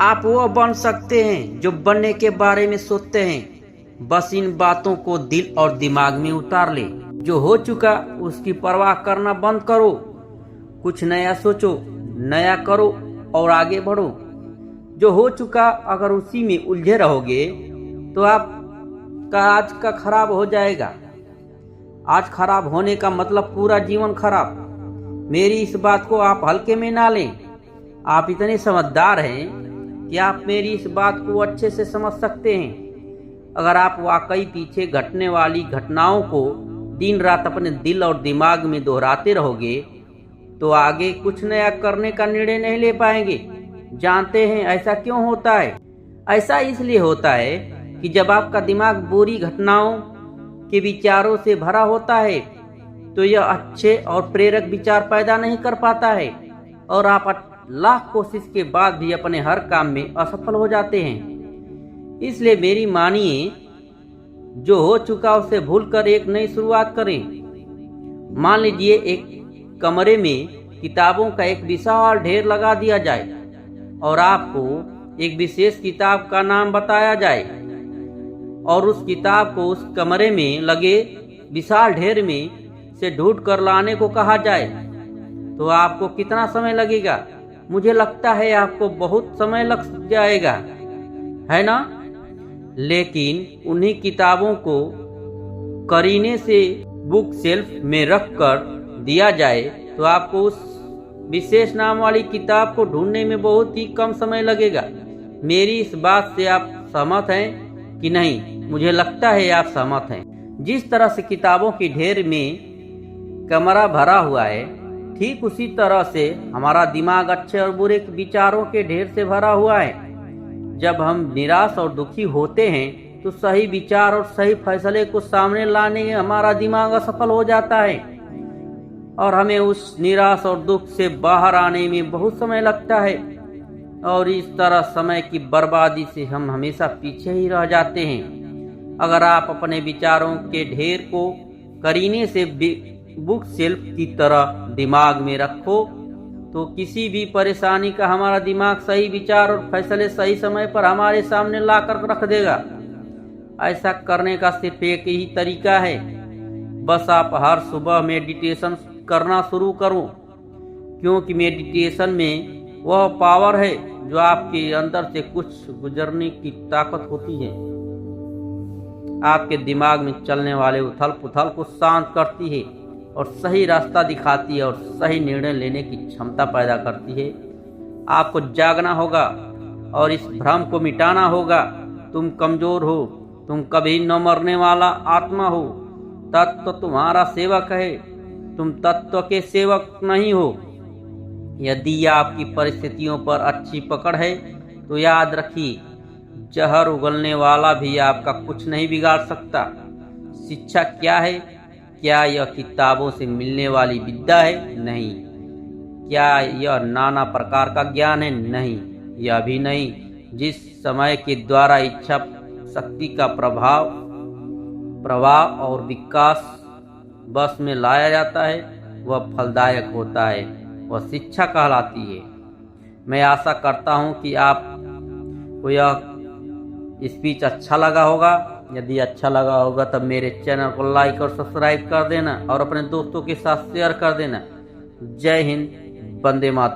आप वो बन सकते हैं जो बनने के बारे में सोचते हैं। बस इन बातों को दिल और दिमाग में उतार ले। जो हो चुका उसकी परवाह करना बंद करो। कुछ नया सोचो, नया करो और आगे बढ़ो। जो हो चुका अगर उसी में उलझे रहोगे तो आपका आज का खराब हो जाएगा। आज खराब होने का मतलब पूरा जीवन खराब। मेरी इस बात को आप हल्के में ना लें। आप इतने समझदार हैं कि आप मेरी इस बात को अच्छे से समझ सकते हैं। अगर आप वाकई पीछे घटने वाली घटनाओं को दिन रात अपने दिल और दिमाग में दोहराते रहोगे तो आगे कुछ नया करने का निर्णय नहीं ले पाएंगे। जानते हैं ऐसा क्यों होता है? ऐसा इसलिए होता है कि जब आपका दिमाग बुरी घटनाओं के विचारों से भरा होता है तो यह अच्छे और प्रेरक विचार पैदा नहीं कर पाता है और आप लाख कोशिश के बाद भी अपने हर काम में असफल हो जाते हैं। इसलिए मेरी मानिए, जो हो चुका उसे भूलकर एक नई शुरुआत करें। मान लीजिए एक कमरे में किताबों का एक विशाल ढेर लगा दिया जाए और आपको एक विशेष किताब का नाम बताया जाए और उस किताब को उस कमरे में लगे विशाल ढेर में से ढूंढ कर लाने को कहा जाए तो आपको कितना समय लगेगा? मुझे लगता है आपको बहुत समय लग जाएगा, है ना? लेकिन उन्हीं किताबों को करीने से बुक शेल्फ में रख कर दिया जाए तो आपको उस विशेष नाम वाली किताब को ढूंढने में बहुत ही कम समय लगेगा। मेरी इस बात से आप सहमत हैं कि नहीं? मुझे लगता है आप सहमत हैं। जिस तरह से किताबों की ढेर में कमरा भरा हुआ है, ठीक उसी तरह से हमारा दिमाग अच्छे और बुरे विचारों के ढेर से भरा हुआ है। जब हम निराश और दुखी होते हैं तो सही विचार और सही फैसले को सामने लाने में हमारा दिमाग असफल हो जाता है और हमें उस निराश और दुख से बाहर आने में बहुत समय लगता है और इस तरह समय की बर्बादी से हम हमेशा पीछे ही रह जाते हैं। अगर आप अपने विचारों के ढेर को करीने से बुक शेल्फ की तरह दिमाग में रखो तो किसी भी परेशानी का हमारा दिमाग सही विचार और फैसले सही समय पर हमारे सामने ला कर रख देगा। ऐसा करने का सिर्फ एक ही तरीका है, बस आप हर सुबह मेडिटेशन करना शुरू करो, क्योंकि मेडिटेशन में वह पावर है जो आपके अंदर से कुछ गुजरने की ताकत होती है। आपके दिमाग में चलने वाले उथल पुथल को शांत करती है और सही रास्ता दिखाती है और सही निर्णय लेने की क्षमता पैदा करती है। आपको जागना होगा और इस भ्रम को मिटाना होगा। तुम कमजोर हो, तुम कभी न मरने वाला आत्मा हो। तत्व तुम्हारा सेवक है, तुम तत्व के सेवक नहीं हो। यदि आपकी परिस्थितियों पर अच्छी पकड़ है तो याद रखिए, जहर उगलने वाला भी आपका कुछ नहीं बिगाड़ सकता। शिक्षा क्या है? क्या यह किताबों से मिलने वाली विद्या है? नहीं। क्या यह नाना प्रकार का ज्ञान है? नहीं, यह भी नहीं। जिस समय के द्वारा इच्छा शक्ति का प्रभाव और विकास बस में लाया जाता है वह फलदायक होता है, वह शिक्षा कहलाती है। मैं आशा करता हूँ कि आपको यह स्पीच अच्छा लगा होगा। यदि अच्छा लगा होगा तब मेरे चैनल को लाइक और सब्सक्राइब कर देना और अपने दोस्तों के साथ शेयर कर देना। जय हिंद, वंदे मातरम।